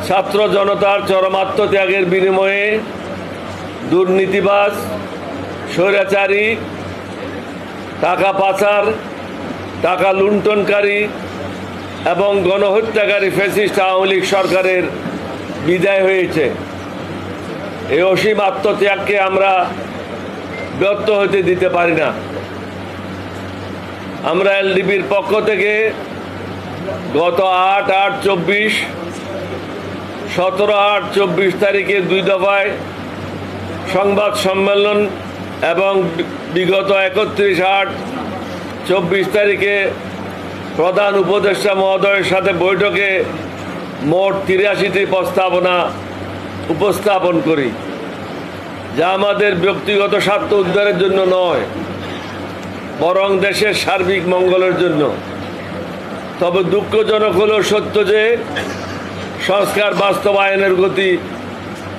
ছাত্র জনতার চরম আত্মত্যাগের বিনিময়ে দুর্নীতিবাজ, স্বৈরাচারী, টাকা পাচার, টাকা লুণ্ঠনকারী এবং গণহত্যাকারী ফ্যাসিস্ট আওয়ামী লীগ সরকারের বিদায় হয়েছে। এই অসীম আত্মত্যাগকে আমরা ব্যর্থ হতে দিতে পারি না। আমরা এলডিপির পক্ষ থেকে গত 8/8/24, 17/8/24 তারিখে 2 দফায় সংবাদ সম্মেলন এবং বিগত 31/8/24 তারিখে প্রধান উপদেষ্টা মহোদয়ের সাথে বৈঠকে মোট 83টি প্রস্তাবনা উপস্থাপন করি, যা আমাদের ব্যক্তিগত স্বার্থ উদ্ধারের জন্য নয়, বরং দেশের সার্বিক মঙ্গলের জন্য। তবে দুঃখজনক হলেও সত্য যে সংস্কার বাস্তবায়নের গতি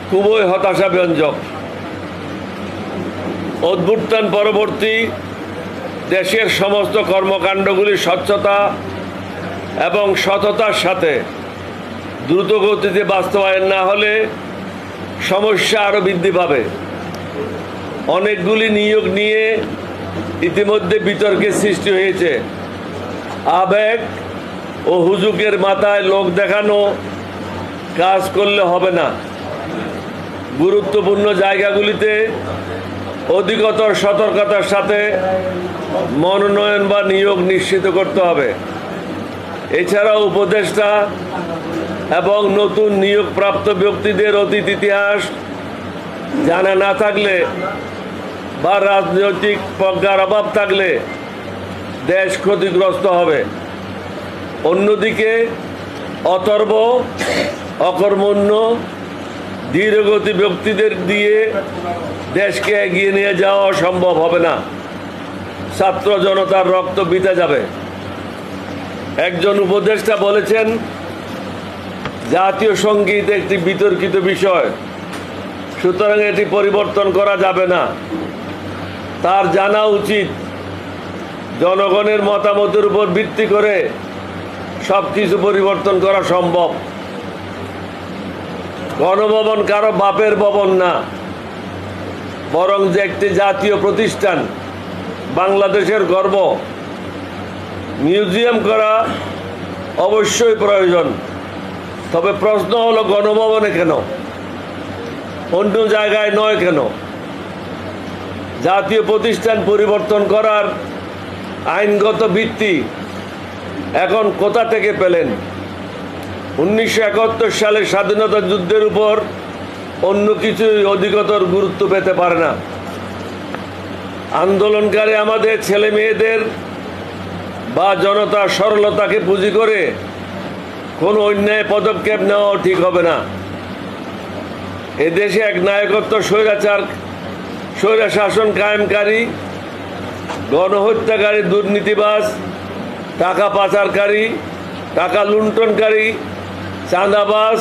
খুবই হতাশাব্যঞ্জক। অভ্যুত্থান পরবর্তী দেশের সমস্ত কর্মকাণ্ডগুলি স্বচ্ছতা এবং সততার সাথে দ্রুত গতিতে বাস্তবায়ন না হলে সমস্যা আরও বৃদ্ধি পাবে। অনেকগুলি নিয়োগ নিয়ে ইতিমধ্যে বিতর্কের সৃষ্টি হয়েছে। আবেগ ও হুজুকের মাথায় লোক দেখানো কাজ করলে হবে না। গুরুত্বপূর্ণ জায়গাগুলিতে অধিকতর সতর্কতার সাথে মনোনয়ন বা নিয়োগ নিশ্চিত করতে হবে। এছাড়াও উপদেষ্টা এবং নতুন নিয়োগপ্রাপ্ত ব্যক্তিদের অতীত ইতিহাস জানা না থাকলে বা রাজনৈতিক প্রজ্ঞার অভাব থাকলে দেশ ক্ষতিগ্রস্ত হবে। অন্যদিকে অতর্ব, অকর্মণ্য, ধীরগতি ব্যক্তিদের দিয়ে দেশকে এগিয়ে নিয়ে যাওয়া সম্ভব হবে না। ছাত্র জনতার রক্ত বিতে যাবে। একজন উপদেষ্টা বলেছেন, জাতীয় সঙ্গীত একটি বিতর্কিত বিষয়, সুতরাং এটি পরিবর্তন করা যাবে না। তার জানা উচিত জনগণের মতামতের উপর ভিত্তি করে সব কিছু পরিবর্তন করা সম্ভব। গণভবন কারো বাপের ভবন না, বরং যে একটি জাতীয় প্রতিষ্ঠান, বাংলাদেশের গর্ব। মিউজিয়াম করা অবশ্যই প্রয়োজন, তবে প্রশ্ন হলো গণভবনে কেন, অন্য জায়গায় নয় কেন? জাতীয় প্রতিষ্ঠান পরিবর্তন করার আইনগত ভিত্তি এখন কোথা থেকে পেলেন? 1971 সালের স্বাধীনতা যুদ্ধের উপর অন্য কিছুই অধিকতর গুরুত্ব পেতে পারে না। আন্দোলনকারী আমাদের ছেলে মেয়েদের বা জনতার সরলতাকে পুঁজি করে কোনো অন্যায় পদক্ষেপ নেওয়া ঠিক হবে না। এদেশে এক নায়কত্ব স্বৈরা শাসন কায়েমকারী, গণহত্যাকারী, দুর্নীতিবাজ, টাকা পাচারকারী, টাকা লুণ্ঠনকারী, চাঁদাবাজ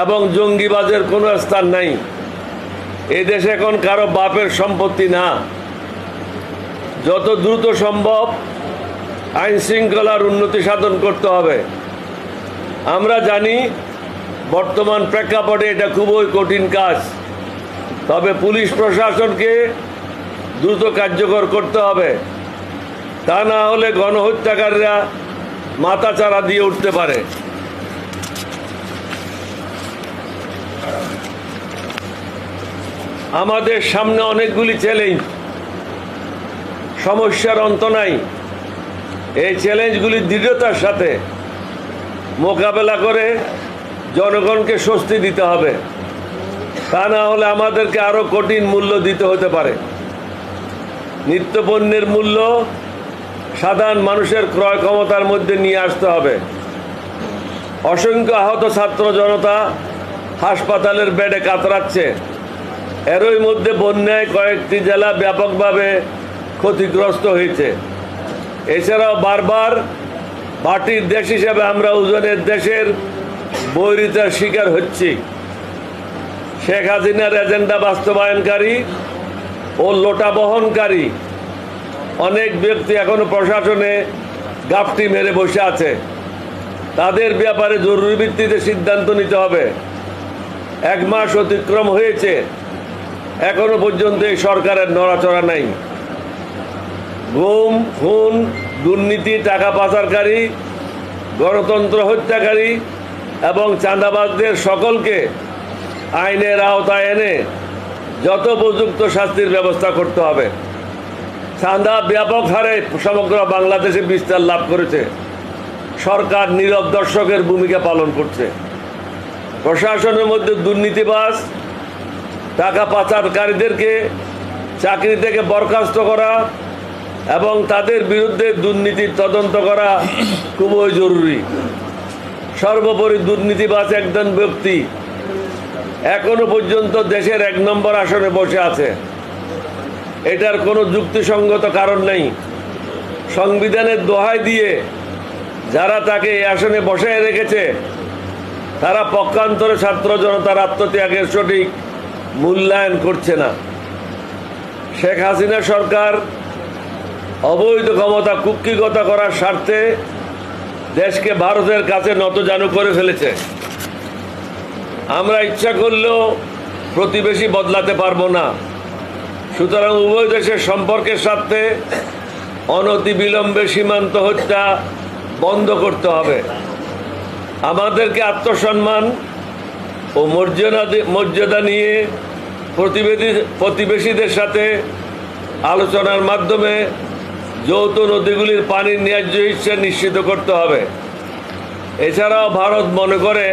এবং জঙ্গিবাজের কোনো স্থান নাই। এদেশ এখন কারো বাপের সম্পত্তি না। যত দ্রুত সম্ভব আইন শৃঙ্খলার উন্নতি সাধন করতে হবে। আমরা জানি বর্তমান প্রেক্ষাপটে এটা খুবই কঠিন কাজ, তবে পুলিশ প্রশাসনকে দ্রুত কার্যকর করতে হবে। তা না হলে গণহত্যাকারীরা মাথাচাড়া দিয়ে উঠতে পারে। আমাদের সামনে অনেকগুলি চ্যালেঞ্জ, সমস্যার অন্ত নাই। এই চ্যালেঞ্জগুলি দৃঢ়তার সাথে মোকাবেলা করে জনগণকে স্বস্তি দিতে হবে। তা না হলে আমাদেরকে আরো কঠিন মূল্য দিতে হতে পারে। নিত্যপণ্যের মূল্য সাধারণ মানুষের ক্রয় ক্ষমতার মধ্যে নিয়ে আসতে হবে। অসংখ্য আহত ছাত্র জনতা হাসপাতালের বেডে কাতরাচ্ছে। এরই মধ্যে বন্যায় কয়েকটি জেলা ব্যাপকভাবে ক্ষতিগ্রস্ত হয়েছে। এছাড়াও বারবার মাটির দেশ হিসেবে আমরা উজনের দেশের বৈরিতার শিকার হচ্ছি। শেখ হাসিনার এজেন্ডা বাস্তবায়নকারী ও লোটা বহনকারী অনেক ব্যক্তি এখনো প্রশাসনে গাপটি মেরে বসে আছে। তাদের ব্যাপারে জরুরি ভিত্তিতে সিদ্ধান্ত নিতে হবে। 1 মাস অতিক্রম হয়েছে, এখনো পর্যন্ত এই সরকারের নড়াচড়া নাই। গুম, খুন, দুর্নীতি, টাকা পাচারকারী, গণতন্ত্র হত্যাকারী এবং চাঁদাবাজদের সকলকে আইনের আওতায় এনে যথোপযুক্ত শাস্তির ব্যবস্থা করতে হবে। চাঁদা ব্যাপক হারে সমগ্র বাংলাদেশে বিস্তার লাভ করেছে। সরকার নীরব দর্শকের ভূমিকা পালন করছে। প্রশাসনের মধ্যে দুর্নীতিবাজ, টাকা পাচারকারীদেরকে চাকরি থেকে বরখাস্ত করা এবং তাদের বিরুদ্ধে দুর্নীতির তদন্ত করা খুবই জরুরি। সর্বোপরি দুর্নীতিবাজ একজন ব্যক্তি এখনো পর্যন্ত দেশের 1 নম্বর আসনে বসে আছে। এটার কোনো যুক্তিসঙ্গত কারণ নেই। সংবিধানের দোহাই দিয়ে যারা তাকে এই আসনে বসায় রেখেছে তারা পক্ষান্তরে ছাত্র জনতার আত্মত্যাগের সঠিক মূল্যায়ন করছে না। শেখ হাসিনা সরকার অবৈধ ক্ষমতা কুক্ষিগত করার স্বার্থে দেশকে ভারতের কাছে নতজানু করে ফেলেছে। আমরা ইচ্ছা করলেও প্রতিবেশী বদলাতে পারবো না। সুতরাং উভয় দেশের সম্পর্কের স্বার্থে অনতিবিলম্বে সীমান্ত হত্যা বন্ধ করতে হবে। আমাদেরকে আত্মসম্মান ও মর্যাদা নিয়ে প্রতিবেশীদের সাথে আলোচনার মাধ্যমে যৌথ নদীগুলির পানির ন্যায্য হিস্সা নিশ্চিত করতে হবে। এছাড়াও ভারত মনে করে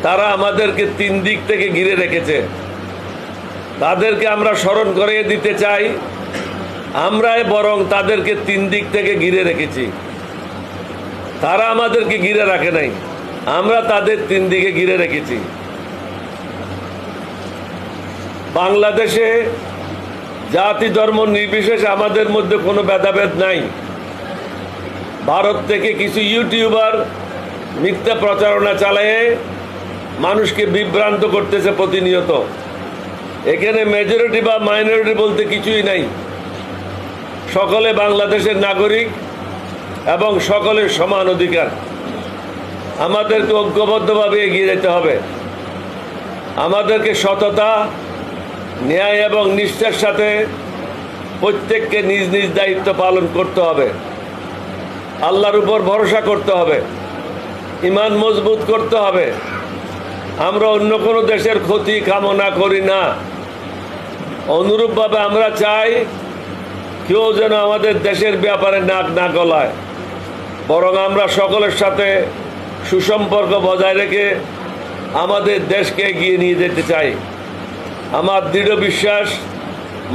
তারা আমাদেরকে 3 দিক থেকে ঘিরে রেখেছে। তাদেরকে আমরা স্মরণ করিয়ে দিতে চাই, আমরাই বরং তাদেরকে 3 দিক থেকে ঘিরে রেখেছি। তারা আমাদেরকে ঘিরে রাখে নাই, আমরা তাদের 3 দিকে ঘিরে রেখেছি। বাংলাদেশে জাতি ধর্ম নির্বিশেষে আমাদের মধ্যে কোনো ভেদাভেদ নাই। ভারত থেকে কিছু ইউটিউবার মিথ্যা প্রচারণা চালিয়ে মানুষকে বিভ্রান্ত করতেছে প্রতিনিয়ত। এখানে মেজরিটি বা মাইনরিটি বলতে কিছুই নাই। সকলে বাংলাদেশের নাগরিক এবং সকলের সমান অধিকার। আমাদেরকে ঐক্যবদ্ধভাবে এগিয়ে যেতে হবে। আমাদেরকে সততা, ন্যায় এবং নিষ্ঠার সাথে প্রত্যেককে নিজ নিজ দায়িত্ব পালন করতে হবে। আল্লাহর উপর ভরসা করতে হবে, ঈমান মজবুত করতে হবে। আমরা অন্য কোনো দেশের ক্ষতি কামনা করি না। অনুরূপভাবে আমরা চাই কেউ যেন আমাদের দেশের ব্যাপারে নাক না গলায়, বরং আমরা সকলের সাথে সুসম্পর্ক বজায় রেখে আমাদের দেশকে এগিয়ে নিয়ে যেতে চাই। আমার দৃঢ় বিশ্বাস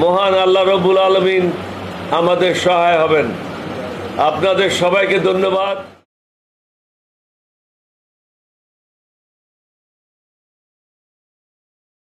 মহান আল্লাহ রব্বুল আলামিন আমাদের সহায় হবেন। আপনাদের সবাইকে ধন্যবাদ।